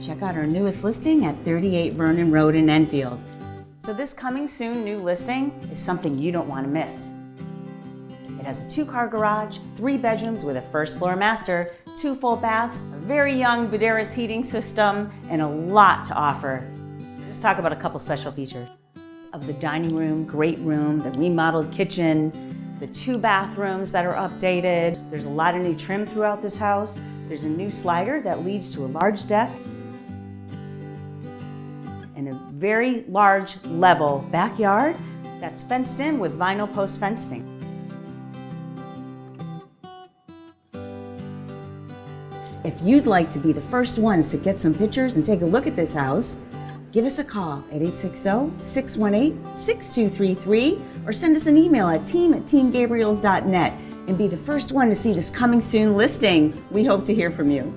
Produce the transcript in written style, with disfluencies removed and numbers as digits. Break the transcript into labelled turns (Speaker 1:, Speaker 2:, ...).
Speaker 1: check out our newest listing at 38 Vernon Road in Enfield. So this coming soon new listing is something you don't want to miss. It has a 2-car garage, 3 bedrooms with a first floor master, 2 full baths, a very young Buderus heating system, and a lot to offer. Let's talk about a couple special features. Of the dining room, great room, the remodeled kitchen, the 2 bathrooms that are updated. There's a lot of new trim throughout this house. There's a new slider that leads to a large deck and a very large level backyard that's fenced in with vinyl post fencing. If you'd like to be the first ones to get some pictures and take a look at this house, give us a call at 860-618-6233 or send us an email at team@teamgabriels.net and be the first one to see this coming soon listing. We hope to hear from you.